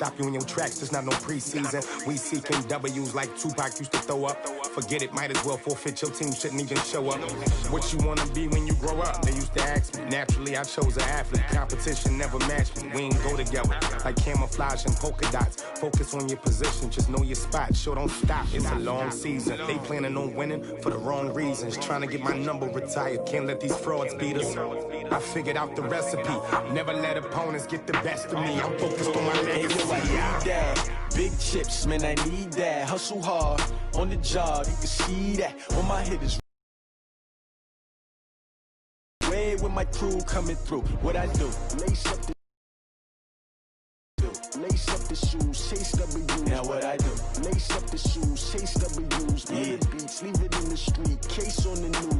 stop you in your tracks. There's not no preseason. We seeking W's like Tupac used to throw up. Forget it, might as well forfeit. Your team shouldn't even show up. What you wanna be when you grow up? They used to ask me. Naturally, I chose an athlete. Competition never matched me. We ain't go together like camouflage and polka dots. Focus on your position, just know your spot. Sure, don't stop. It's a long season. They planning on winning for the wrong reasons. Trying to get my number retired. Can't let these frauds beat us. I figured out the recipe. Never let opponents get the best of me. I'm focused on my legacy. I need that. Big chips, man, I need that. Hustle hard on the job. You can see that on my hitters. Way with my crew coming through. What I do? Lace up the shoes, chase W's. Now what I do? Lace up the shoes, chase W's. Yeah. The beats, leave it in the street. Case on the news.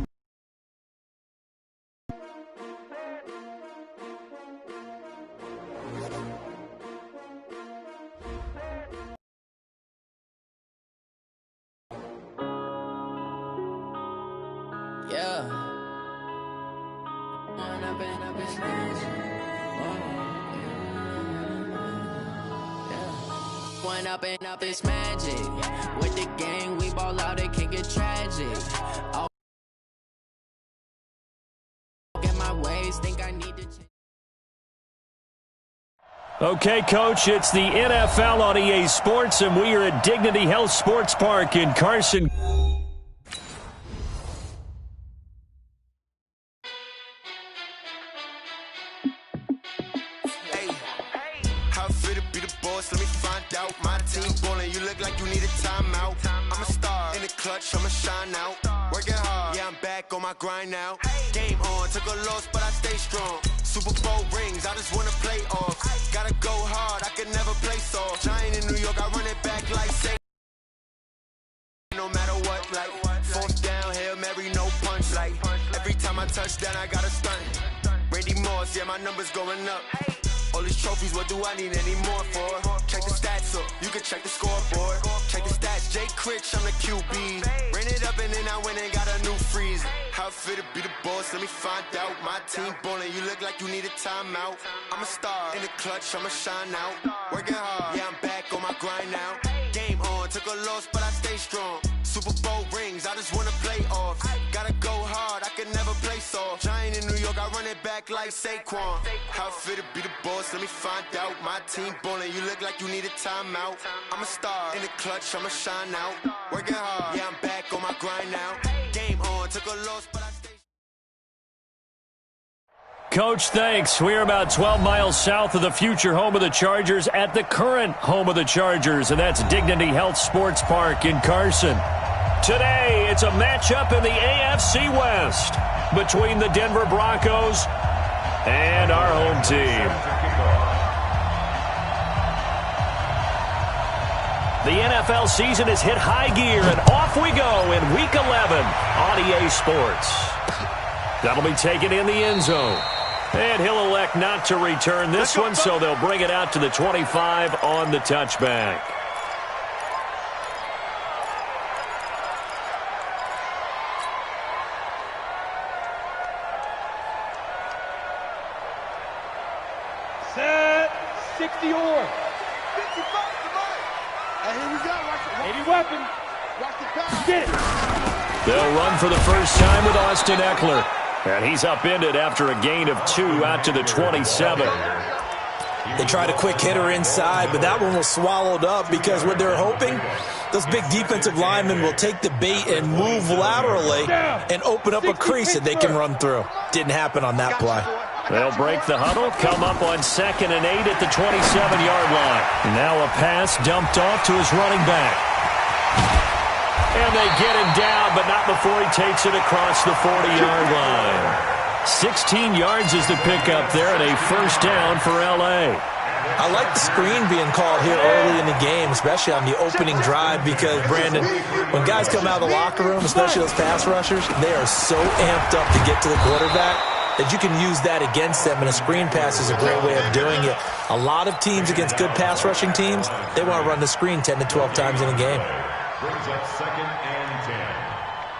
Yeah. One up and up is magic. With the gang, we ball out, it can get tragic. I'll get my ways, think I need to change. Okay, Coach, it's the NFL on EA Sports, and we are at Dignity Health Sports Park in Carson. I'ma shine out, working hard, yeah, I'm back on my grind now. Game on, took a loss, but I stay strong. Super Bowl rings, I just wanna play off. Gotta go hard, I can never play soft. Giant in New York, I run it back like say. No matter what, like fourth down, Hail Mary, no punch. Like every time I touch down, I got a stunt. Randy Moss, yeah, my numbers going up. All these trophies, what do I need any more for? Check the stats up, you can check the scoreboard. Check the stats, Jay Critch, I'm the QB. Ran it up and then I went and got a new freeze. How it feel to be the boss, let me find out. My team ballin', you look like you need a timeout. I'm a star, in the clutch, I'ma shine out. Working hard, yeah, I'm back on my grind now. Game on, took a loss, but I stay strong. Super Bowl rings, I just wanna play off. Gotta go hard, I can never play soft. Giant in New York, I run it back like Saquon. How it feel to be the boss, let me find out. My team ballin', you look like you need a timeout. I'm a star, in the clutch, I'ma shine out. Working hard, yeah, I'm back on my grind now. Game on, took a loss, but I stay. Coach, thanks. We are about 12 miles south of the future home of the Chargers at the current home of the Chargers, and that's Dignity Health Sports Park in Carson. Today, it's a matchup in the AFC West between the Denver Broncos and our home team. The NFL season has hit high gear, and off we go in Week 11 on EA Sports. That'll be taken in the end zone. And he'll elect not to return this one, so they'll bring it out to the 25 on the touchback. Set, 60 or 55. And here we go. Watch the weapon. Watch the pass. Get it. They'll run for the first time with Austin Eckler. And he's upended after a gain of 2 out to the 27. They tried a quick hitter inside, but that one was swallowed up because what they're hoping, those big defensive linemen will take the bait and move laterally and open up a crease that they can run through. Didn't happen on that play. They'll break the huddle, come up on 2nd and 8 at the 27-yard line. Now a pass dumped off to his running back. And they get him down, but not before he takes it across the 40-yard line. 16 yards is the pickup there, and a first down for L.A. I like the screen being called here early in the game, especially on the opening drive, because, Brandon, when guys come out of the locker room, especially those pass rushers, they are so amped up to get to the quarterback that you can use that against them, and a screen pass is a great way of doing it. A lot of teams against good pass rushing teams, they want to run the screen 10 to 12 times in a game. Brings up 2nd and 10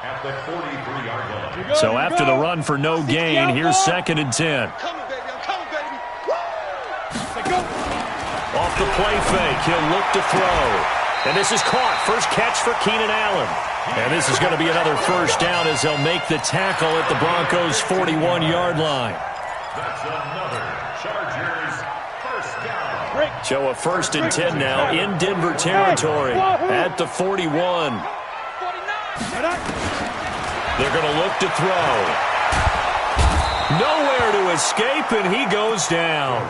at the 43-yard line. So after the run for no gain, here's 2nd and 10. I'm coming, baby. I'm coming, baby. Woo! Off off the play fake. He'll look to throw. And this is caught. First catch for Keenan Allen. And this is going to be another first down as they'll make the tackle at the Broncos' 41-yard line. That's another Chargers first down. So a 1st and 10 now in Denver territory at the 41. They're going to look to throw. Nowhere to escape, and he goes down.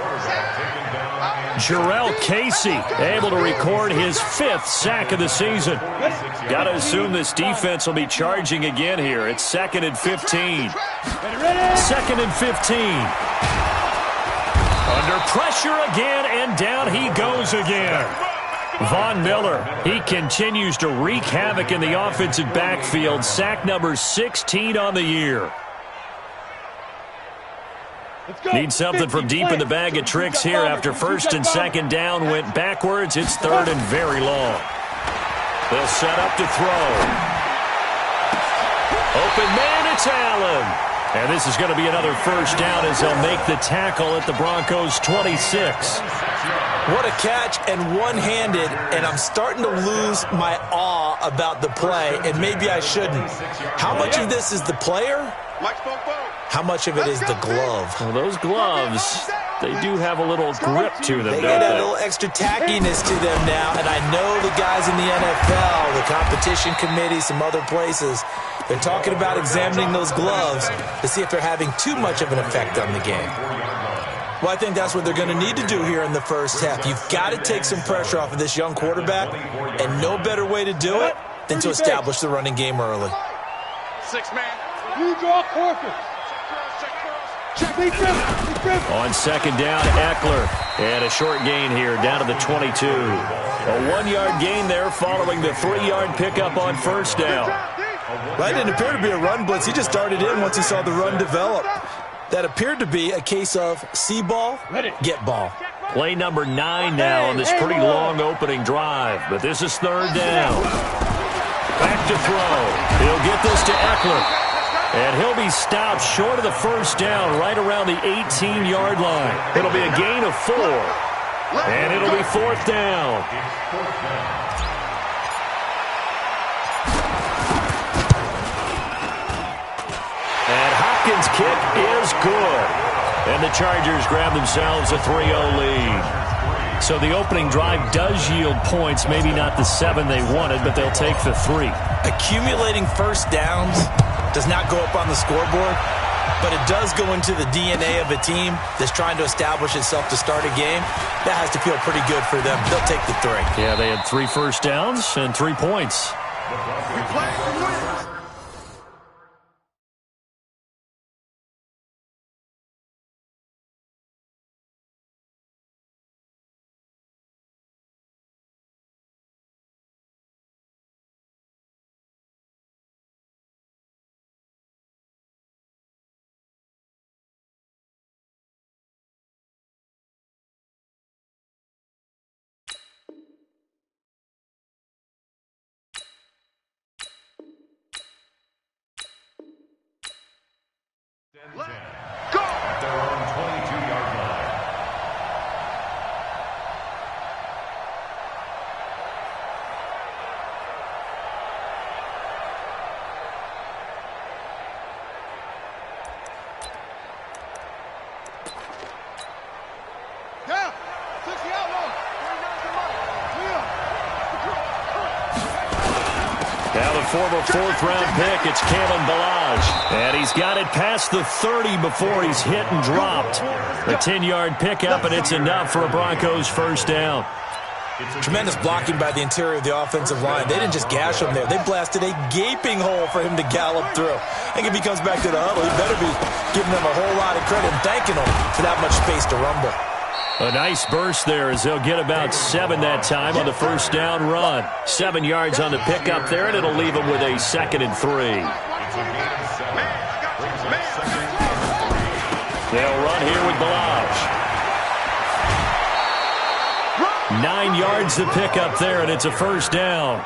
Jarrell Casey able to record his 5th sack of the season. Got to assume this defense will be charging again here. It's 2nd and 15. 2nd and 15. Under pressure again, and down he goes again. Von Miller, he continues to wreak havoc in the offensive backfield. Sack number 16 on the year. Need something from deep in the bag of tricks here after 1st and 2nd down went backwards. It's 3rd and very long. They'll set up to throw. Open man, it's Allen. And this is going to be another first down as they'll make the tackle at the Broncos' 26. What a catch, and one-handed, and I'm starting to lose my awe about the play, and maybe I shouldn't. How much of this is the player? How much of it is the glove? Well, those gloves, they do have a little grip to them, They don't get a they? little extra tackiness to them now, and I know the guys in the NFL, the competition committee, some other places, they're talking about examining those gloves to see if they're having too much of an effect on the game. Well, I think that's what they're going to need to do here in the first half. You've got to take some pressure off of this young quarterback, and no better way to do it than to establish the running game early. 6-man. You draw quarter. On 2nd down, Eckler. And a short gain here down to the 22. A 1-yard gain there following the 3-yard pickup on 1st down. Well, it didn't appear to be a run blitz. He just darted in once he saw the run develop. That appeared to be a case of see ball, get ball. Play number 9 now on this pretty long opening drive. But this is 3rd down. Back to throw. He'll get this to Eckler. And he'll be stopped short of the first down right around the 18-yard line. It'll be a gain of 4. And it'll be 4th down. And Hopkins' kick is good. And the Chargers grab themselves a 3-0 lead. So the opening drive does yield points, maybe not the 7 they wanted, but they'll take the 3. Accumulating first downs does not go up on the scoreboard, but it does go into the DNA of a team that's trying to establish itself to start a game. That has to feel pretty good for them. They'll take the 3. Yeah, they had 3 first downs and 3 points. Let's go! At their own 22-yard line. Yeah! 60 outlaw! Now the former 4th-round pick, it's Kalen Ballage. And he's got it past the 30 before he's hit and dropped. A 10-yard pickup, and it's enough for a Broncos first down. Tremendous blocking by the interior of the offensive line. They didn't just gash him there. They blasted a gaping hole for him to gallop through. I think if he comes back to the huddle, he better be giving them a whole lot of credit and thanking them for that much space to rumble. A nice burst there as they'll get about 7 that time on the first down run. 7 yards on the pickup there, and it'll leave them with a 2nd and 3. They'll run here with Ballage. 9 yards to pick up there, and it's a first down.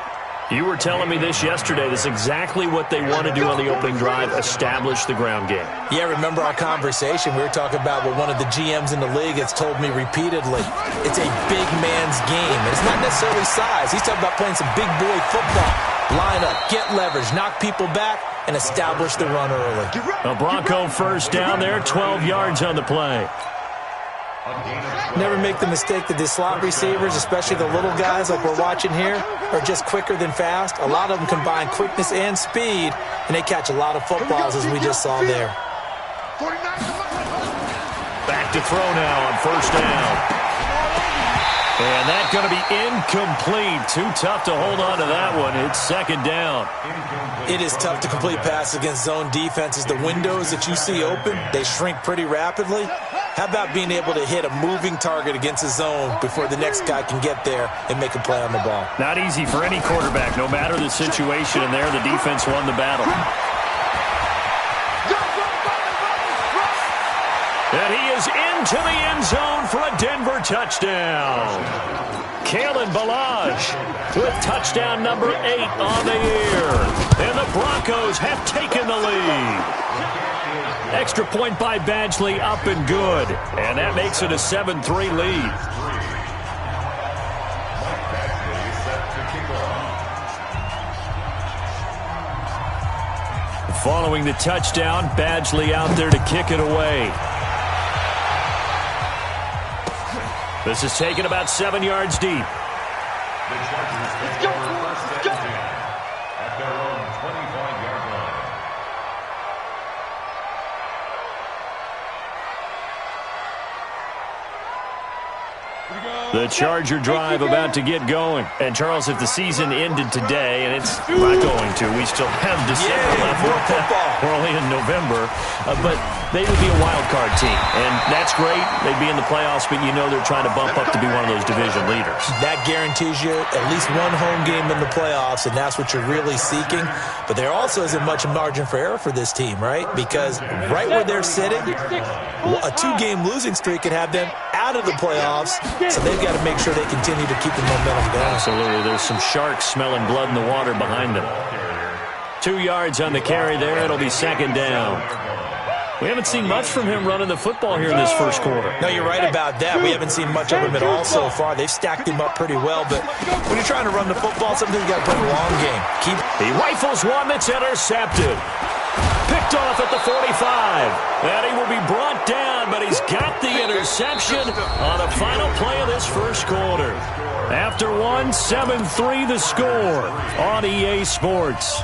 You were telling me this yesterday. This is exactly what they want to do on the opening drive, establish the ground game. Yeah, remember our conversation? We were talking about what one of the GMs in the league has told me repeatedly. It's a big man's game. And it's not necessarily size. He's talking about playing some big boy football. Line up, get leverage, knock people back, and establish the run early. A Bronco first down there, 12 yards on the play. Never make the mistake that the slot receivers, especially the little guys like we're watching here, are just quicker than fast. A lot of them combine quickness and speed, and they catch a lot of footballs, as we just saw there. Back to throw now on first down. And that's going to be incomplete. Too tough to hold on to that one. It's second down. It is tough to complete passes against zone defenses. The windows that you see open, they shrink pretty rapidly. How about being able to hit a moving target against a zone before the next guy can get there and make a play on the ball? Not easy for any quarterback, no matter the situation. And there, the defense won the battle. And he is into the end zone for a Denver touchdown. Kalen Ballage with touchdown number 8 on the year. And the Broncos have taken the lead. Extra point by Badgley, up and good. And that makes it a 7-3 lead. Following the touchdown, Badgley out there to kick it away. This is taken about 7 yards deep. The Chargers take over first and 10 at their own 25-yard line. The Charger drive about to get going. And, Charles, if the season ended today, and it's not going to, we still have December left. More football. We're only in November. But they would be a wild card team. And that's great. They'd be in the playoffs, but you know they're trying to bump up to be one of those division leaders. That guarantees you at least one home game in the playoffs, and that's what you're really seeking. But there also isn't much margin for error for this team, right? Because right where they're sitting, a 2-game losing streak could have them out of the playoffs, so they've got to make sure they continue to keep the momentum going. Absolutely. There's some sharks smelling blood in the water behind them. 2 yards on the carry there. It'll be second down. We haven't seen much from him running the football here in this first quarter. No, you're right about that. We haven't seen much of him at all so far. They've stacked him up pretty well, but when you're trying to run the football, sometimes you got to play a long game. He rifles one that's intercepted. Picked off at the 45. And he will be brought down, but he's got the interception on the final play of this first quarter. After one, 7-3 the score on EA Sports.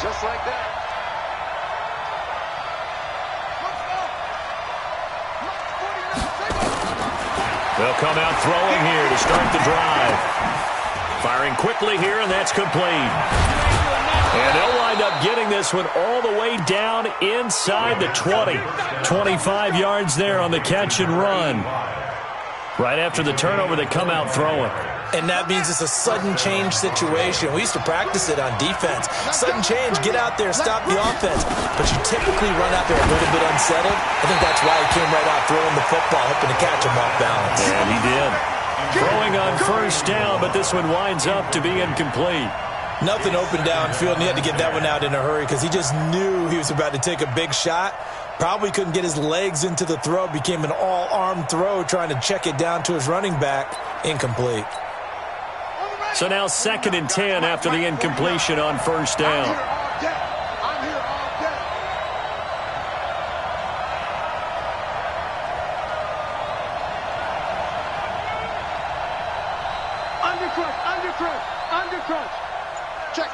Just like that. They'll come out throwing here to start the drive. Firing quickly here, and that's complete. And they'll wind up getting this one all the way down inside the 20. 25 yards there on the catch and run. Right after the turnover, they come out throwing. And that means it's a sudden change situation. We used to practice it on defense. Sudden change, get out there, stop the offense. But you typically run out there a little bit unsettled. I think that's why he came right out throwing the football, hoping to catch him off balance. And he did. Throwing on first down, but this one winds up to be incomplete. Nothing open downfield, and he had to get that one out in a hurry because he just knew he was about to take a big shot. Probably couldn't get his legs into the throw. Became an all-arm throw, trying to check it down to his running back. Incomplete. So now 2nd and 10 after the incompletion on first down. I'm here all day. Undercrunch. Check.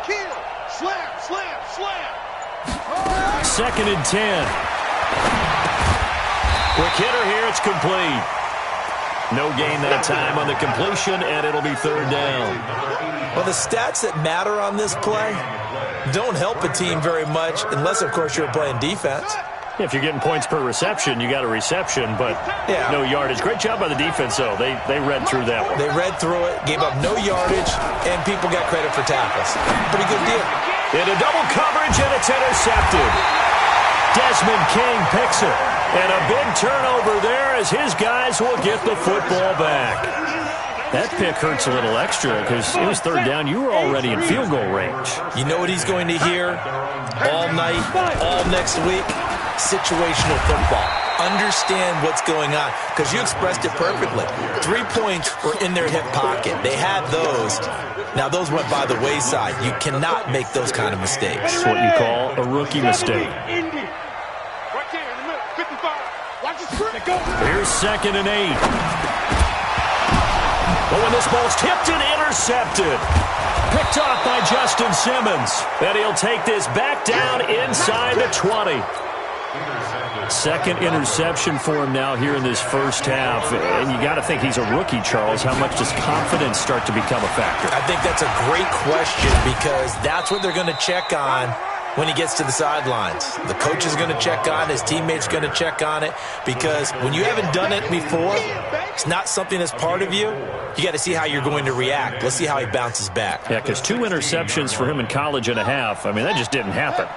Kill. Slam. 2nd and 10. Quick hitter here, it's complete. No gain that time on the completion, and it'll be third down. Well, the stats that matter on this play don't help a team very much unless, of course, you're playing defense. If you're getting points per reception, you got a reception, but no yardage. Great job by the defense, though. They read through that one. They read through it, gave up no yardage, and people got credit for tackles. Pretty good deal. Into double coverage, and it's intercepted. Desmond King picks it. And a big turnover there as his guys will get the football back. That pick hurts a little extra because it was third down. You were already in field goal range. You know what he's going to hear all night, all next week? Situational football. Understand what's going on because you expressed it perfectly. 3 points were in their hip pocket. They had those. Now, those went by the wayside. You cannot make those kind of mistakes. That's what you call a rookie mistake. Here's 2nd and 8. But when this ball's tipped and intercepted. Picked off by Justin Simmons. And he'll take this back down inside the 20. Second interception for him now here in this first half. And you got to think he's a rookie, Charles. How much does confidence start to become a factor? I think that's a great question because that's what they're going to check on when he gets to the sidelines. The coach is going to check on it. His teammates are going to check on it because when you haven't done it before, it's not something that's part of you. You got to see how you're going to react. Let's see how he bounces back. Yeah, because 2 interceptions for him in college and a half. I mean, that just didn't happen.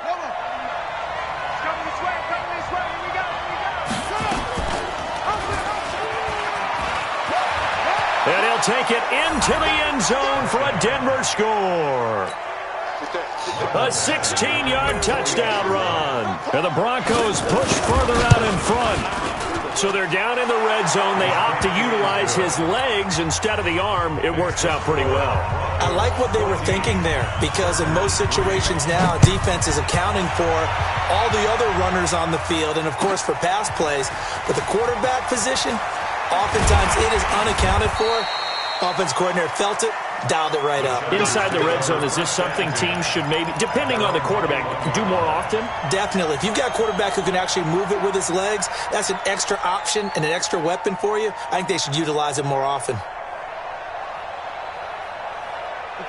And he'll take it into the end zone for a Denver score. A 16-yard touchdown run. And the Broncos push further out in front. So they're down in the red zone. They opt to utilize his legs instead of the arm. It works out pretty well. I like what they were thinking there because in most situations now, defense is accounting for all the other runners on the field and, of course, for pass plays. But the quarterback position, oftentimes it is unaccounted for. Offense coordinator felt it, dialed it right up. Inside the red zone, is this something teams should maybe, depending on the quarterback, do more often? Definitely. If you've got a quarterback who can actually move it with his legs, that's an extra option and an extra weapon for you. I think they should utilize it more often.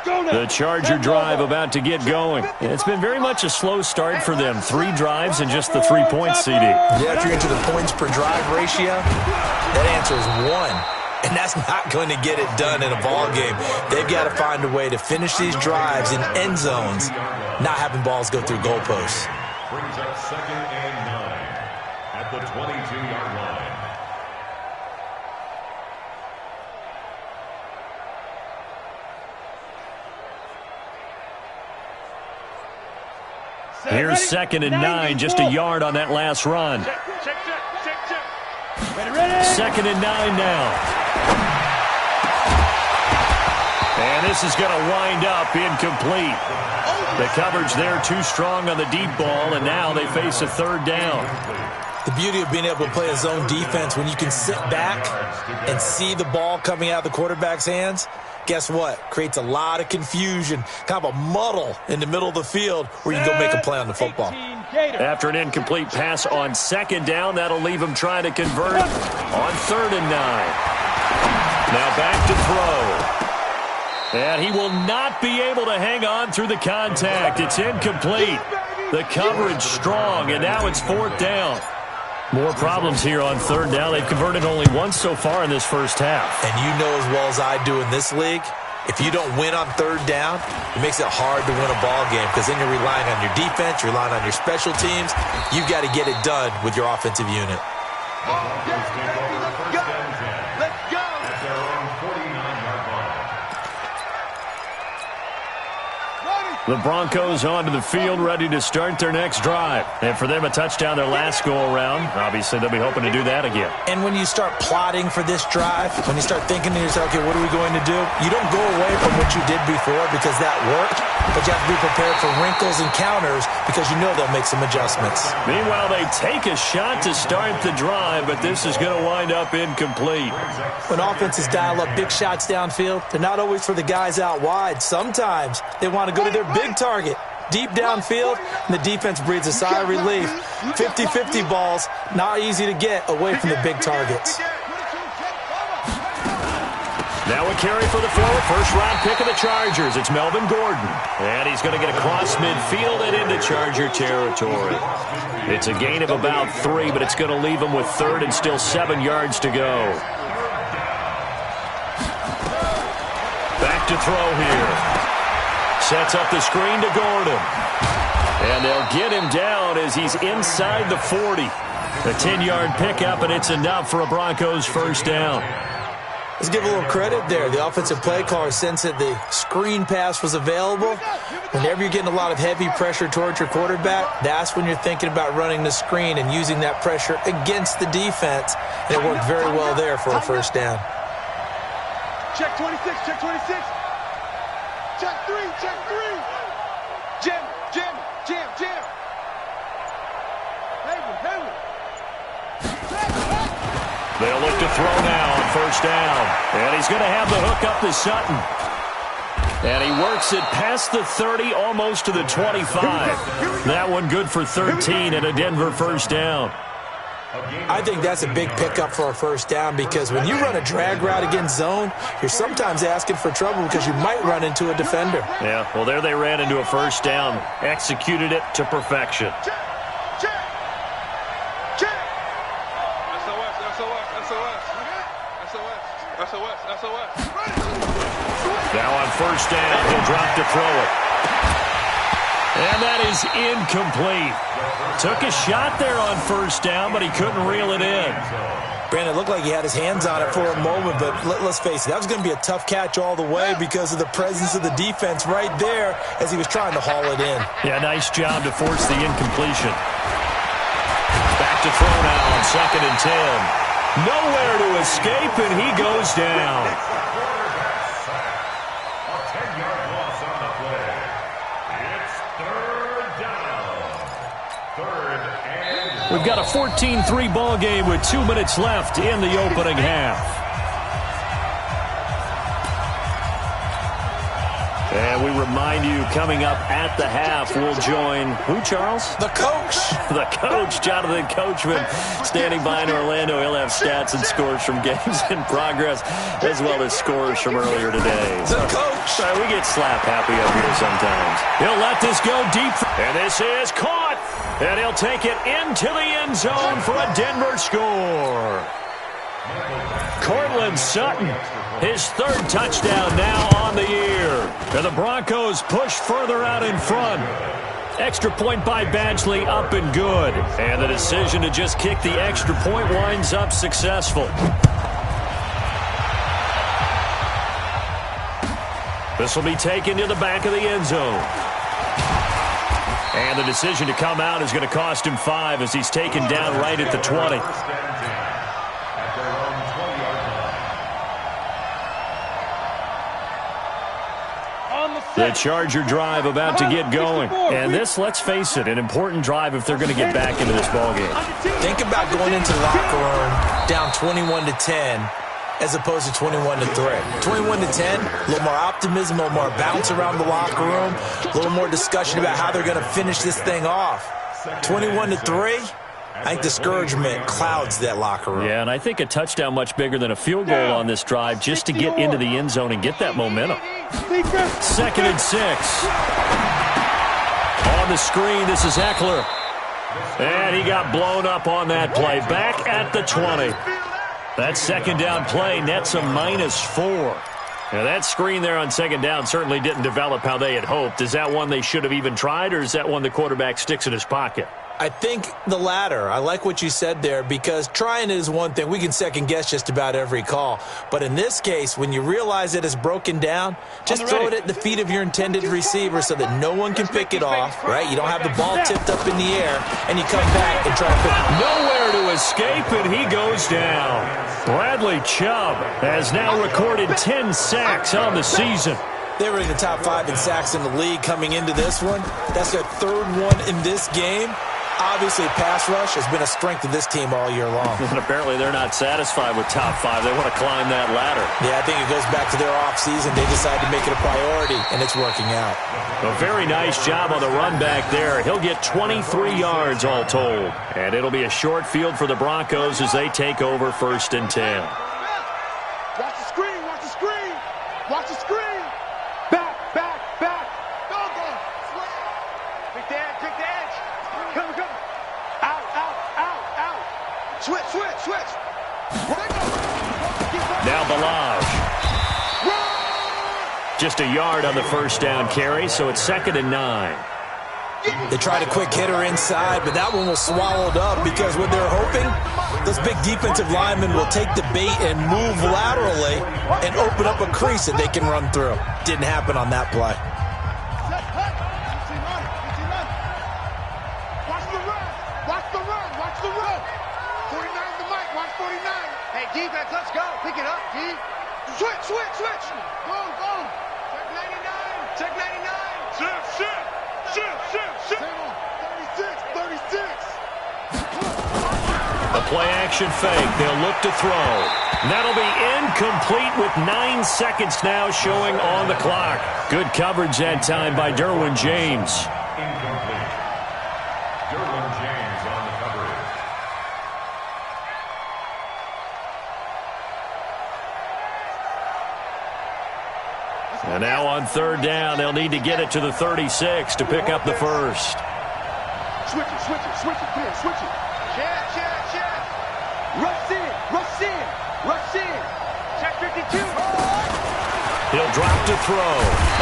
The Charger drive about to get going. It's been very much a slow start for them. 3 drives and just the 3 points, CD. Yeah, if you're into the points per drive ratio, that answer is 1. And that's not going to get it done in a ball game. They've got to find a way to finish these drives in end zones, not having balls go through goalposts. Brings up 2nd and 9 at the 22-yard line. Here's 2nd and 9, just a yard on that last run. 2nd and 9 now. And this is going to wind up incomplete. The coverage there too strong on the deep ball, and now they face a 3rd down. The beauty of being able to play a zone defense when you can sit back and see the ball coming out of the quarterback's hands, guess what? Creates a lot of confusion, kind of a muddle in the middle of the field where you can go make a play on the football. After an incomplete pass on 2nd down, that'll leave him trying to convert on 3rd and 9. Now back to throw. And he will not be able to hang on through the contact. It's incomplete. The coverage strong, and now it's 4th down. More problems here on 3rd down. They've converted only once so far in this first half. And you know as well as I do in this league, if you don't win on 3rd down, it makes it hard to win a ball game because then you're relying on your defense, you're relying on your special teams. You've got to get it done with your offensive unit. Let's go! At their own 49-yard line. The Broncos onto the field, ready to start their next drive. And for them, a touchdown their last go-around. Obviously, they'll be hoping to do that again. And when you start plotting for this drive, when you start thinking to yourself, okay, what are we going to do? You don't go away from what you did before because that worked, but you have to be prepared for wrinkles and counters because you know they'll make some adjustments. Meanwhile, they take a shot to start the drive, but this is going to wind up incomplete. When offenses dial up big shots downfield, they're not always for the guys out wide. Sometimes they want to go to their big target, deep downfield, and the defense breathes a sigh of relief. 50-50 balls, not easy to get away from the big targets. Now a carry for the first-round pick of the Chargers. It's Melvin Gordon. And he's going to get across midfield and into Charger territory. It's a gain of about 3, but it's going to leave him with 3rd and still 7 yards to go. Back to throw here. Sets up the screen to Gordon. And they'll get him down as he's inside the 40. A 10-yard pickup, and it's enough for a Broncos first down. Let's give a little credit there. The offensive play caller sensed that the screen pass was available. Whenever you're getting a lot of heavy pressure towards your quarterback, that's when you're thinking about running the screen and using that pressure against the defense. And it worked very well there for a first down. Check 26, check 26. Check 3, check 3. Jim. Hayward. They'll look to throw now on first down. And he's going to have the hook up to Sutton. And he works it past the 30, almost to the 25. That one good for 13 and a Denver first down. I think that's a big pickup for a first down because when you run a drag route against zone, you're sometimes asking for trouble because you might run into a defender. Yeah, well, there they ran into a first down. Executed it to perfection. Now on first down, he'll drop to throw it. And that is incomplete. Took a shot there on first down, but he couldn't reel it in. Brandon, it looked like he had his hands on it for a moment, but let's face it, that was going to be a tough catch all the way because of the presence of the defense right there as he was trying to haul it in. Yeah, nice job to force the incompletion. Back to throw now on 2nd and 10. Nowhere to escape, and he goes down. We've got a 14-3 ball game with 2 minutes left in the opening half. And we remind you, coming up at the half, we'll join who, Charles? The coach. The coach, Jonathan Coachman, standing by in Orlando. He'll have stats and scores from games in progress, as well as scores from earlier today. The coach. Sorry, we get slap happy up here sometimes. He'll let this go deep. And this is caught. And he'll take it into the end zone for a Denver score. Cortland Sutton, his 3rd touchdown now on the year. And the Broncos push further out in front. Extra point by Badgley, up and good. And the decision to just kick the extra point winds up successful. This will be taken to the back of the end zone. And the decision to come out is going to cost him 5 as he's taken down right at the 20. The Charger drive about to get going. And this, let's face it, an important drive if they're going to get back into this ballgame. Think about going into the locker room down 21-10 as opposed to 21-3. 21-10, a little more optimism, a little more bounce around the locker room, a little more discussion about how they're going to finish this thing off. 21-3, I think discouragement clouds that locker room. Yeah, and I think a touchdown much bigger than a field goal on this drive just to get into the end zone and get that momentum. 2nd and 6. On the screen, this is Eckler. And he got blown up on that play. Back at the 20. That 2nd down play nets a -4. Now, that screen there on 2nd down certainly didn't develop how they had hoped. Is that one they should have even tried, or is that one the quarterback sticks in his pocket? I think the latter. I like what you said there because trying is one thing. We can second-guess just about every call. But in this case, when you realize that it's broken down, just throw it at the feet of your intended receiver so that no one can pick it off, right? You don't have the ball tipped up in the air, and you come back and try to pick it. Nowhere to escape, and he goes down. Bradley Chubb has now recorded 10 sacks on the season. They were in the top 5 in sacks in the league coming into this one. That's their 3rd one in this game. Obviously, pass rush has been a strength of this team all year long. And apparently they're not satisfied with top 5. They want to climb that ladder. Yeah, I think it goes back to their offseason. They decided to make it a priority, and it's working out. A very nice job on the run back there. He'll get 23 yards all told. And it'll be a short field for the Broncos as they take over 1st and 10. Watch the screen, watch the screen. Watch the screen. Back. Go. Pick the edge. Come. Out. Switch. Now Balaj. Just a yard on the 1st down carry, so it's 2nd and 9. They tried a quick hitter inside, but that one was swallowed up because what they're hoping, those big defensive linemen will take the bait and move laterally and open up a crease that they can run through. Didn't happen on that play. Watch the run. Watch the run. Watch the run. 49 the mic. Watch 49. Hey, defense, let's go. Pick it up, D. Switch, switch, switch. Go, go. Check 99. Check 99. Shift, shift. Shift, shift, shift. 36, 36. A play-action fake. They'll look to throw. That'll be incomplete with 9 seconds now showing on the clock. Good coverage that time by Derwin James. Incomplete. Derwin James on the coverage. And now on third down, they'll need to get it to the 36 to pick up the first. Switch it, switch it, switch it, clear, switch it. Check, check, check. Rush in, rush in, rush in. Check 52. He'll drop to throw.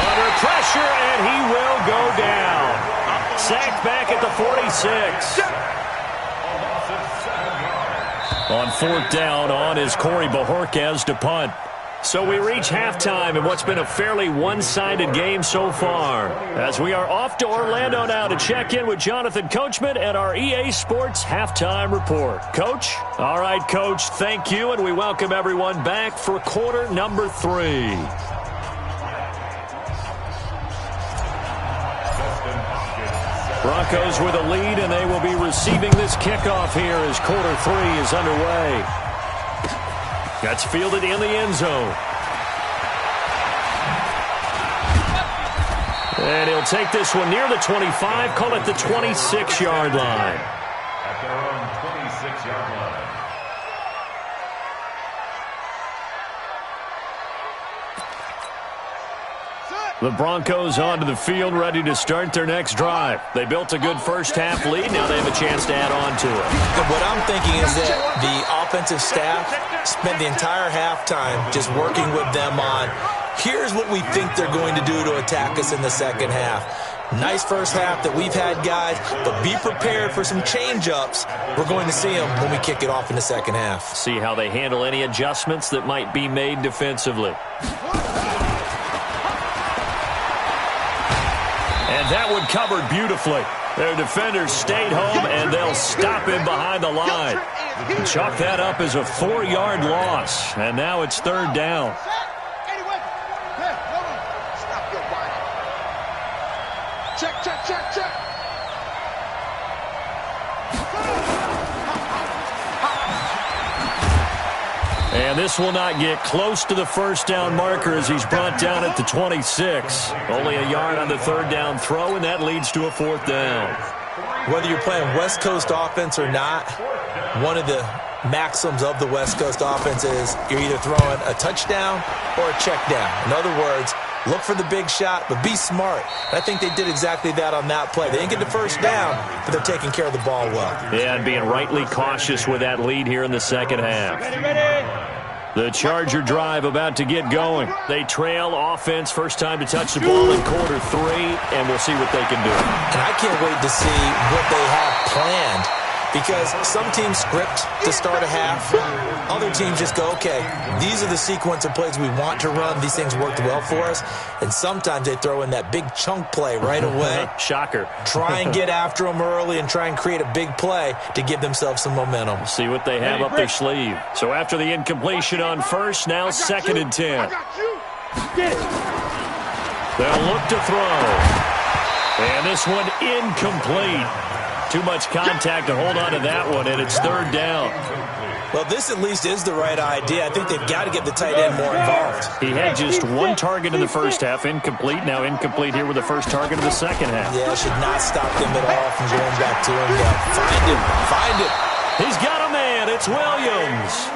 Under pressure, and he will go down. Sacked back at the 46. On fourth down, on is Corey Bajorquez to punt. So we reach halftime in what's been a fairly one-sided game so far. As we are off to Orlando now to check in with Jonathan Coachman and our EA Sports Halftime Report. Coach? All right, Coach, thank you, and we welcome everyone back for quarter number 3. Broncos with a lead, and they will be receiving this kickoff here as quarter 3 is underway. That's fielded in the end zone. And he'll take this one near the 25, call it the 26-yard line. At their own 26-yard line. The Broncos onto the field, ready to start their next drive. They built a good first-half lead. Now they have a chance to add on to it. What I'm thinking is that the offensive staff spent the entire halftime just working with them on, here's what we think they're going to do to attack us in the second half. Nice first half that we've had, guys, but be prepared for some change-ups. We're going to see them when we kick it off in the second half. See how they handle any adjustments that might be made defensively. And that one covered beautifully. Their defenders stayed home, and they'll stop him behind the line. Chalk that up as a 4-yard loss, and now it's third down. Check, check, check, check. And this will not get close to the first down marker as he's brought down at the 26. Only a yard on the third down throw, and that leads to a fourth down. Whether you're playing West Coast offense or not, one of the maxims of the West Coast offense is you're either throwing a touchdown or a check down. In other words, look for the big shot, but be smart. And I think they did exactly that on that play. They didn't get the first down, but they're taking care of the ball well. Yeah, and being rightly cautious with that lead here in the second half. The Charger drive about to get going. They trail offense, first time to touch the ball in quarter 3, and we'll see what they can do. And I can't wait to see what they have planned, because some teams script to start a half. Other teams just go, okay, these are the sequence of plays we want to run. These things worked well for us. And sometimes they throw in that big chunk play right away. Shocker. Try and get after them early and try and create a big play to give themselves some momentum. See what they have up their sleeve. So after the incompletion on first, now second and 10. They'll look to throw. And this one incomplete. Too much contact to hold on to that one, and it's third down. Well, this at least is the right idea. I think they've got to get the tight end more involved. He had just one target in the first half, incomplete. Now incomplete here with the first target of the second half. Yeah, it should not stop them at all from going back to him. But find him. Find him. He's got a man. It's Williams.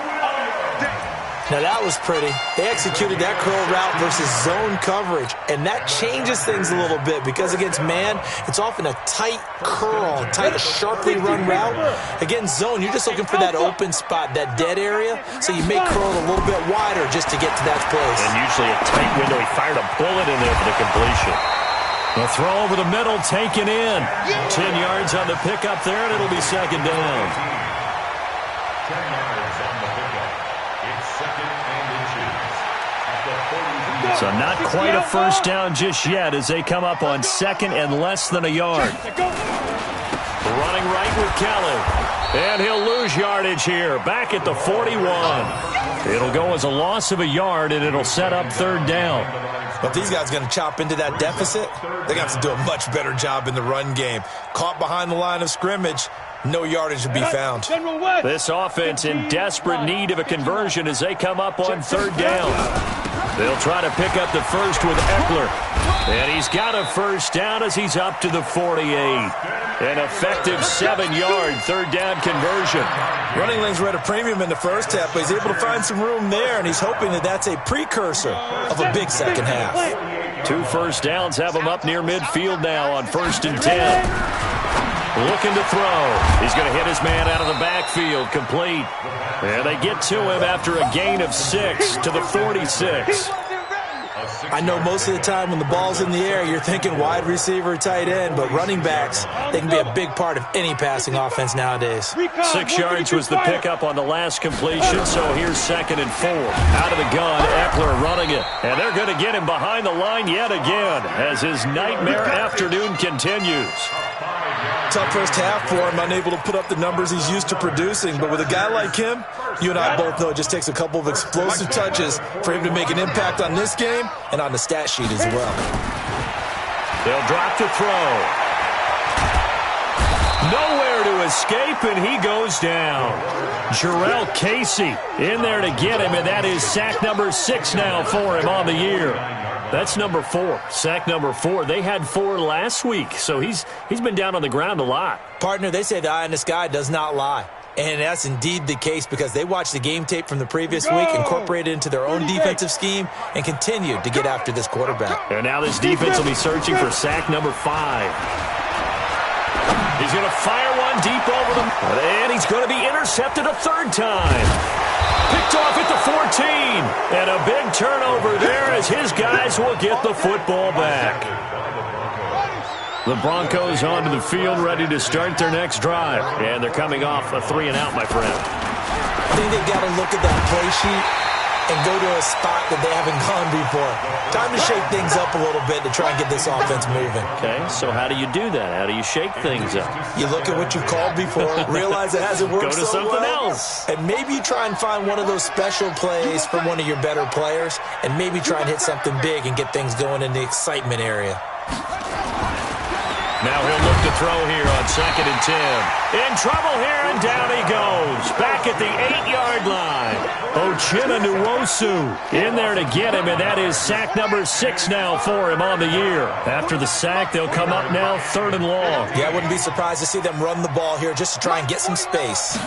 Now, that was pretty. They executed that curl route versus zone coverage, and that changes things a little bit because against man, it's often a tight curl, tight, sharply run route. Against zone, you're just looking for that open spot, that dead area, so you may curl it a little bit wider just to get to that place. And usually a tight window. He fired a bullet in there for the completion. The throw over the middle taken in. 10 yards on the pickup there, and it'll be second down. 10 yards on the pickup. It's second and inches. At the 40. So not quite a first down just yet as they come up on second and less than a yard. Running right with Kelly. And he'll lose yardage here. Back at the 41. It'll go as a loss of a yard, and it'll set up third down. But these guys are going to chop into that deficit. They're going to have to do a much better job in the run game. Caught behind the line of scrimmage, no yardage to be found. This offense in desperate need of a conversion as they come up on third down. They'll try to pick up the first with Eckler. And he's got a first down as he's up to the 48. An effective 7-yard third down conversion. Running lanes were at a premium in the first half, but he's able to find some room there, and he's hoping that that's a precursor of a big second half. 2 first downs have him up near midfield now on 1st and 10. Looking to throw. He's going to hit his man out of the backfield. Complete. And they get to him after a gain of 6 to the 46. I know most of the time when the ball's in the air, you're thinking wide receiver, tight end, but running backs, they can be a big part of any passing offense nowadays. 6 yards was the pickup on the last completion, so here's 2nd and 4. Out of the gun, Eckler running it. And they're going to get him behind the line yet again as his nightmare afternoon continues. Tough first half for him, unable to put up the numbers he's used to producing. But with a guy like him, you and I both know it just takes a couple of explosive touches for him to make an impact on this game and on the stat sheet as well. They'll drop to throw. Nowhere to escape, and he goes down. Jarrell Casey in there to get him, and that is sack number 6 now for him on the year. That's number 4, sack number 4. They had 4 last week, so he's been down on the ground a lot. Partner, they say the eye in the sky does not lie. And that's indeed the case because they watched the game tape from the previous week, incorporated it into their own defensive scheme, and continued to get after this quarterback. And now this defense will be searching for sack number 5. He's going to fire one deep over them, and he's going to be intercepted a 3rd time. Picked off at the 14, and a big turnover there as his guys will get the football back. The Broncos onto the field ready to start their next drive, and they're coming off a 3-and-out, my friend. I think they've got to look at that play sheet and go to a spot that they haven't gone before. Time to shake things up a little bit to try and get this offense moving. Okay, so how do you do that? How do you shake things up? You look at what you've called before, realize it hasn't worked so well. Go to something else. And maybe you try and find one of those special plays from one of your better players, and maybe try and hit something big and get things going in the excitement area. Now he'll look to throw here on 2nd and 10. In trouble here, and down he goes. Back at the 8-yard line. Ochena Nwosu in there to get him, and that is sack number 6 now for him on the year. After the sack, they'll come up now 3rd and long. Yeah, I wouldn't be surprised to see them run the ball here just to try and get some space.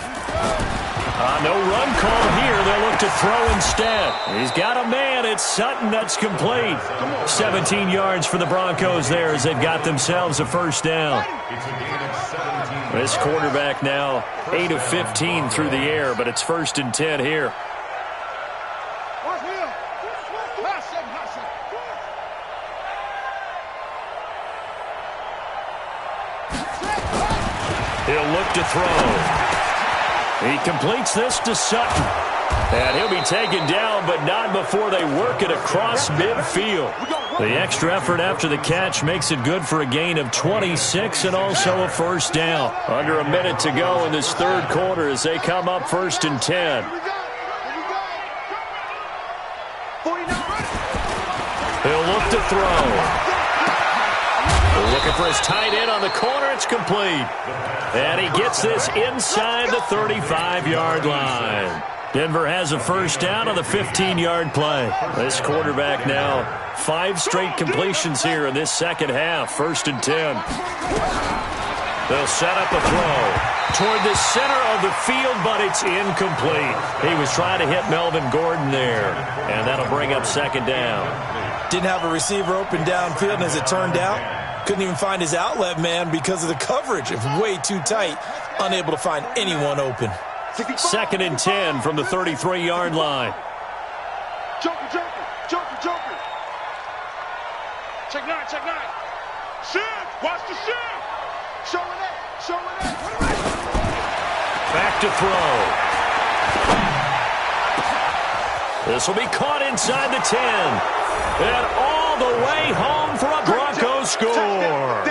No run call here. They'll look to throw instead. He's got a man. It's Sutton. That's complete. 17 yards for the Broncos there as they've got themselves a first down. This quarterback now 8 of 15 through the air, but it's 1st and 10 here. He'll look to throw. He completes this to Sutton. And he'll be taken down, but not before they work it across midfield. The extra effort after the catch makes it good for a gain of 26 and also a first down. Under a minute to go in this 3rd quarter as they come up 1st and 10. He'll look to throw. Looking for his tight end on the corner. It's complete. And he gets this inside the 35-yard line. Denver has a first down on the 15-yard play. This quarterback now 5 straight completions here in this second half. 1st and 10. They'll set up a throw toward the center of the field, but it's incomplete. He was trying to hit Melvin Gordon there, and that'll bring up 2nd down. Didn't have a receiver open downfield, and as it turned out, couldn't even find his outlet man because of the coverage. It was way too tight, unable to find anyone open. 2nd and 10 from the 33-yard line. Joker. Check 9. Shift. Watch the shift. Showing it. Showing it. Back to throw. This will be caught inside the 10. And all the way home for a Broncos score.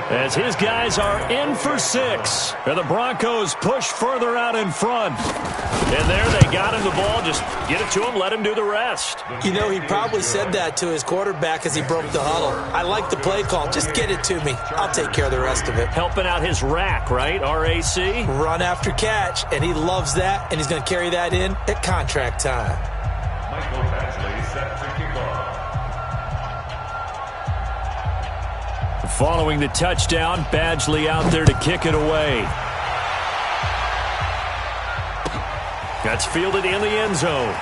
As his guys are in for 6. And the Broncos push further out in front. And there they got him the ball. Just get it to him, let him do the rest. You know, he probably said that to his quarterback as he broke the huddle. I like the play call. Just get it to me. I'll take care of the rest of it. Helping out his rack, right? RAC? Run after catch. And he loves that. And he's going to carry that in at contract time. Michael Badgley set to kick off. Following the touchdown, Badgley out there to kick it away. That's fielded in the end zone.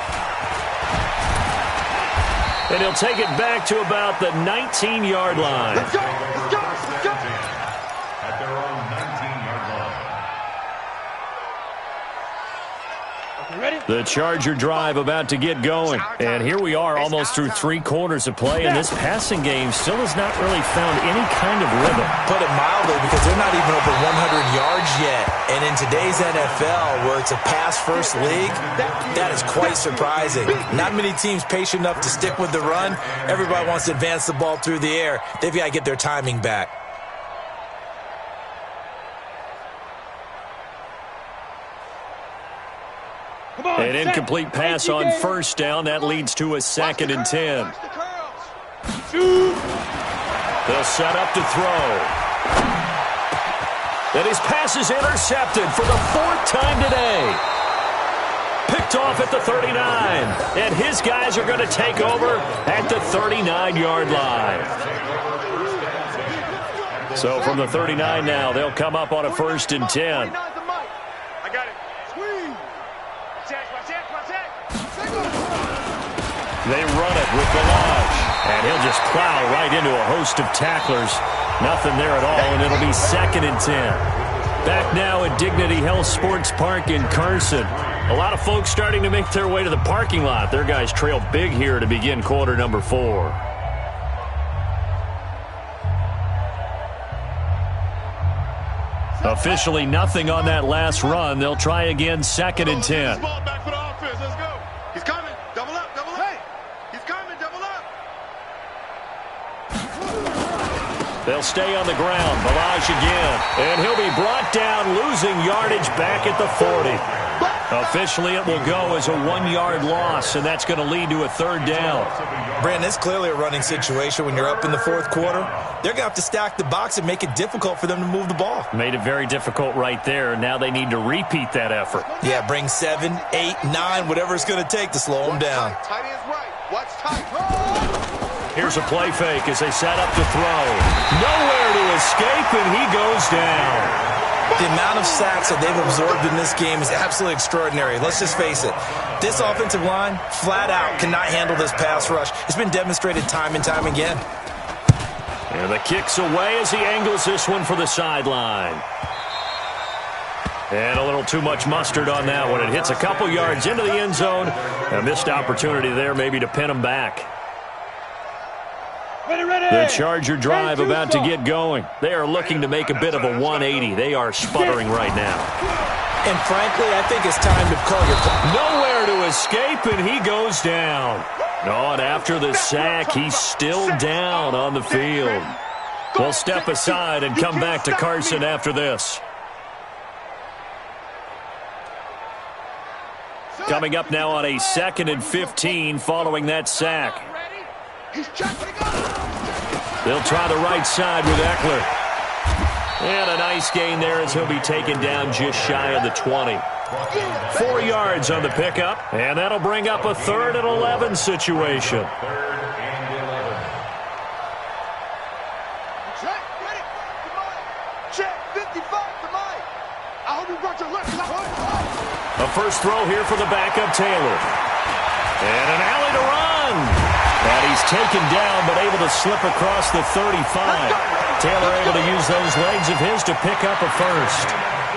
And he'll take it back to about the 19-yard line. Let's go. Let's go. Let's go. At their own 19-yard line. Ready? The Charger drive about to get going. And here we are almost through 3 quarters of play, and this passing game still has not really found any kind of rhythm. Put it mildly, because they're not even over 100 yards yet. And in today's NFL, where it's a pass-first league, that is quite surprising. Not many teams patient enough to stick with the run. Everybody wants to advance the ball through the air. They've got to get their timing back. An incomplete pass on first down. That leads to a 2nd and 10. They'll set up to throw. And his pass is intercepted for the 4th time today. Picked off at the 39. And his guys are going to take over at the 39-yard line. So from the 39 now, they'll come up on a 1st and 10. I got it. They run it with Balaj. And he'll just plow right into a host of tacklers. Nothing there at all, and it'll be 2nd and 10. Back now at Dignity Health Sports Park in Carson. A lot of folks starting to make their way to the parking lot. Their guys trail big here to begin quarter number 4. Officially nothing on that last run. They'll try again, 2nd and 10. Back for the offense. Let's go. He's coming. Double up. Double up. Hey. He's coming. Double up. They'll stay on the ground. Balaj again. And he'll be brought down, losing yardage back at the 40. Officially, it will go as a 1-yard loss, and that's going to lead to a 3rd down. Brandon, it's clearly a running situation when you're up in the 4th quarter. They're going to have to stack the box and make it difficult for them to move the ball. Made it very difficult right there. Now they need to repeat that effort. Yeah, bring 7, 8, 9, whatever it's going to take to slow them down. Tight end's right. Watch tight. Here's a play fake as they set up to throw. Nowhere to escape, and he goes down. The amount of sacks that they've absorbed in this game is absolutely extraordinary. Let's just face it. This offensive line, flat out, cannot handle this pass rush. It's been demonstrated time and time again. And the kick's away as he angles this one for the sideline. And a little too much mustard on that one. It hits a couple yards into the end zone. A missed opportunity there maybe to pin him back. The Charger drive about to get going. They are looking to make a bit of a 180. They are sputtering right now. And frankly, I think it's time to call your play. Nowhere to escape, and he goes down. Oh, and after the sack, he's still down on the field. We'll step aside and come back to Carson after this. Coming up now on a 2nd and 15 following that sack. They'll try the right side with Eckler. And a nice gain there as he'll be taken down just shy of the 20. 4 yards on the pickup, and that'll bring up a 3rd and 11 situation. 3rd and 11. Check, ready? Check, 55 to Mike. I hope you brought your left. A first throw here for the backup, Taylor. And an alley to run. And he's taken down, but able to slip across the 35. Taylor able to use those legs of his to pick up a 1st.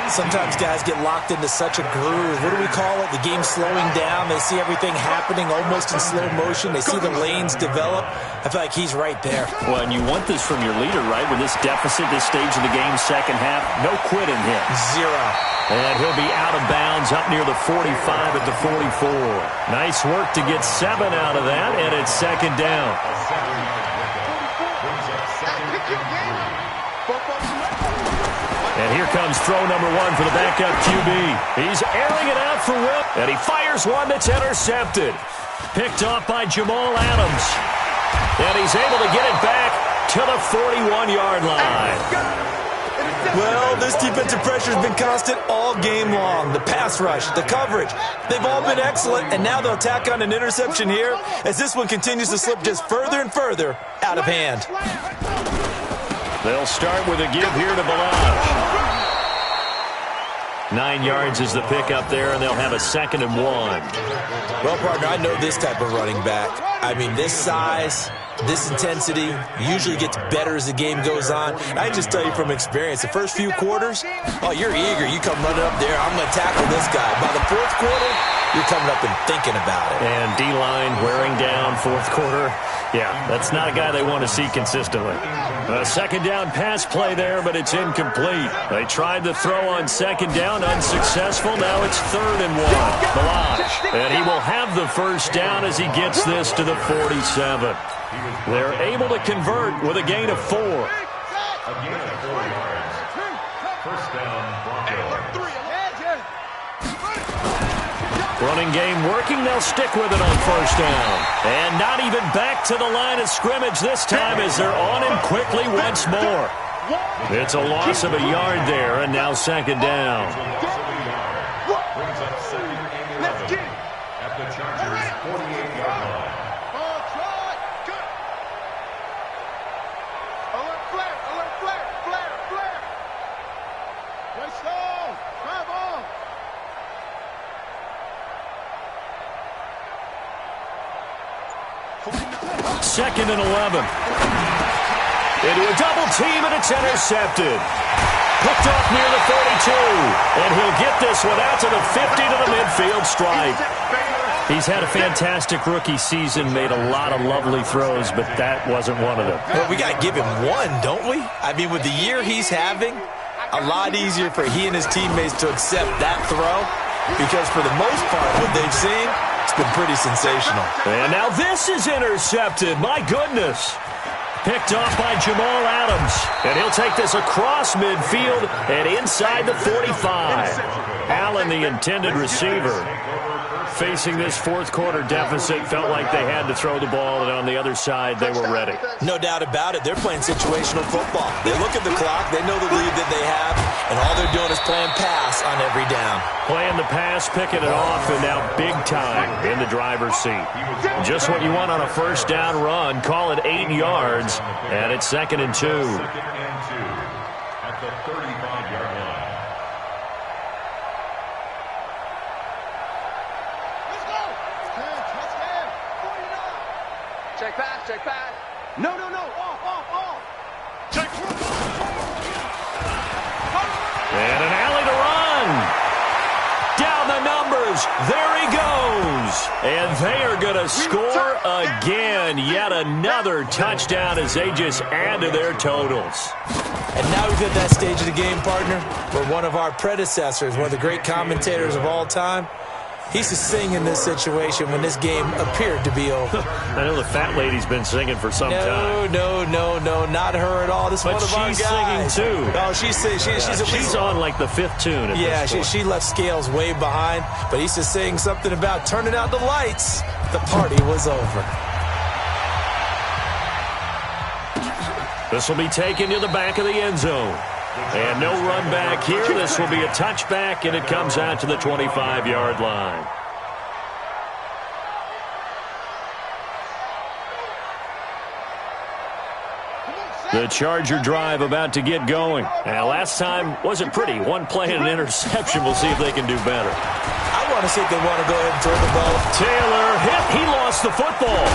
Sometimes guys get locked into such a groove. What do we call it? The game's slowing down. They see everything happening almost in slow motion. They see the lanes develop. I feel like he's right there. Well, and you want this from your leader, right? With this deficit, this stage of the game, second half, no quitting him. Zero. And he'll be out of bounds up near the 45 at the 44. Nice work to get 7 out of that, and it's second down. And here comes throw number 1 for the backup QB. He's airing it out for Will, and he fires one that's intercepted. Picked off by Jamal Adams. And he's able to get it back to the 41-yard line. Well, this defensive pressure has been constant all game long. The pass rush, the coverage, they've all been excellent, and now they'll tack on an interception here as this one continues to slip just further and further out of hand. They'll start with a give here to Balaj. 9 yards is the pickup there, and they'll have a 2nd and 1. Well, partner, I know this type of running back. I mean, this size, this intensity usually gets better as the game goes on. I just tell you from experience, the first few quarters, oh, you're eager. You come running up there, I'm going to tackle this guy. By the 4th quarter, you're coming up and thinking about it. And D-line wearing down 4th quarter. Yeah, that's not a guy they want to see consistently. A 2nd down pass play there, but it's incomplete. They tried to throw on 2nd down, unsuccessful. Now it's 3rd and 1. Balaj. And he will have the 1st down as he gets this to the 47. They're able to convert with a gain of 4. A gain of 4 yards. 1st down, Broncos. Running game working. They'll stick with it on 1st down. And not even back to the line of scrimmage this time as they're on him quickly once more. It's a loss of a yard there, and now 2nd down. Brings up 2nd and 11 at the Chargers' 48-yard line. Second and 11. Into a double team, and it's intercepted. Picked off near the 32. And he'll get this one out to the 50 to the midfield stripe. He's had a fantastic rookie season, made a lot of lovely throws, but that wasn't one of them. Well, we got to give him one, don't we? I mean, with the year he's having, a lot easier for he and his teammates to accept that throw because for the most part, what they've seen, it's been pretty sensational. And now this is intercepted. My goodness. Picked off by Jamal Adams. And he'll take this across midfield and inside the 45. Allen, the intended receiver, facing this 4th quarter deficit, felt like they had to throw the ball, and on the other side, they were ready. No doubt about it. They're playing situational football. They look at the clock. They know the lead that they have, and all they're doing is playing pass on every down. Playing the pass, picking it off, and now big time in the driver's seat. Just what you want on a 1st down run. Call it 8 yards, and it's 2nd and 2. 2nd and 2 at the 35-yard line. Check back, check back. No, no, no. Off. Check. And an alley to run. Down the numbers. There he goes. And they are going to score again. Yet another touchdown as they just add to their totals. And now we've hit that stage of the game, partner, where one of our predecessors, one of the great commentators of all time, he used to sing in this situation when this game appeared to be over. I know the fat lady's been singing for some time. No, not her at all. This is one of our guys. But she's singing too. Oh, she's on like the 5th tune. Yeah, she left Scales way behind, but he used to sing something about turning out the lights. The party was over. This will be taken to the back of the end zone. And no run back here. This will be a touchback, and it comes out to the 25-yard line. The Charger drive about to get going. Now, last time wasn't pretty. One play and an interception. We'll see if they can do better. I want to see if they want to go ahead and throw the ball. Taylor hit. He lost the football.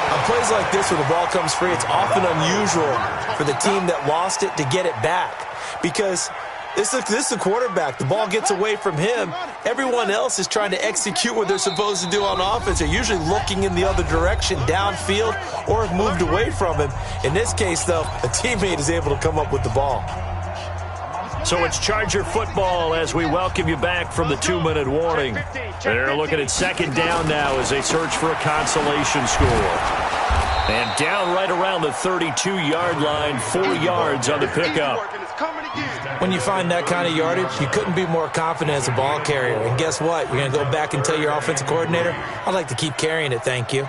On plays like this where the ball comes free, it's often unusual for the team that lost it to get it back. because this is the quarterback. The ball gets away from him. Everyone else is trying to execute what they're supposed to do on offense. They're usually looking in the other direction, downfield, or have moved away from him. In this case, though, a teammate is able to come up with the ball. So it's Charger football as we welcome you back from the 2-minute warning. They're looking at second down now as they search for a consolation score. And down right around the 32-yard line, 4 yards on the pickup. When you find that kind of yardage, you couldn't be more confident as a ball carrier. And guess what? You're going to go back and tell your offensive coordinator, I'd like to keep carrying it, thank you.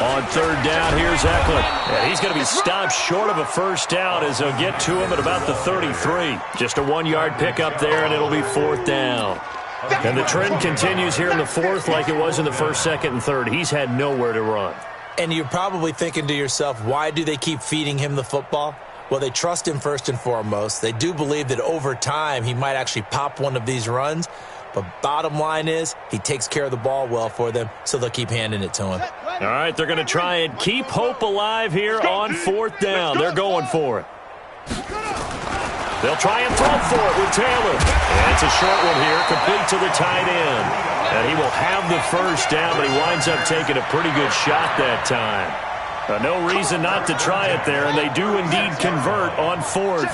On third down, here's Eckler. And he's going to be stopped short of a first down as they'll get to him at about the 33. Just a 1-yard pickup there, and it'll be fourth down. And the trend continues here in the fourth like it was in the first, second, and third. He's had nowhere to run. And you're probably thinking to yourself, why do they keep feeding him the football? Well, they trust him first and foremost. They do believe that over time he might actually pop one of these runs. But bottom line is he takes care of the ball well for them, so they'll keep handing it to him. All right, they're going to try and keep hope alive here on fourth down. They're going for it. They'll try and throw for it with Taylor. And it's a short one here, complete to the tight end. And he will have the first down, but he winds up taking a pretty good shot that time. No reason not to try it there, and they do indeed convert on fourth.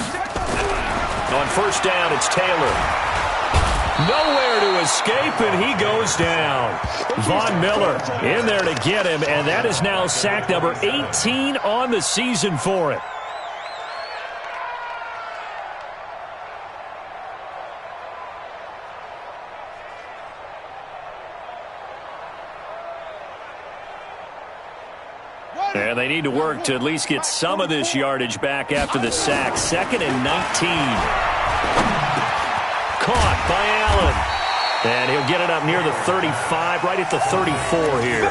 On first down, it's Taylor. Nowhere to escape, and he goes down. Von Miller in there to get him, and that is now sack number 18 on the season for him. And they need to work to at least get some of this yardage back after the sack. 2nd and 19. Caught by Allen. And he'll get it up near the 35, right at the 34 here.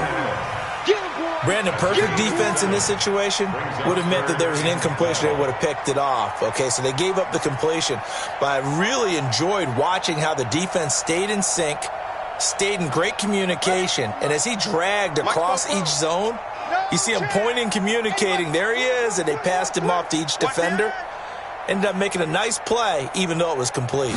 Brandon, perfect defense in this situation would have meant that there was an incompletion. They would have picked it off. Okay, so they gave up the completion. But I really enjoyed watching how the defense stayed in sync, stayed in great communication. And as he dragged across each zone, you see him pointing, communicating. There he is, and they passed him off to each defender. Ended up making a nice play, even though it was complete.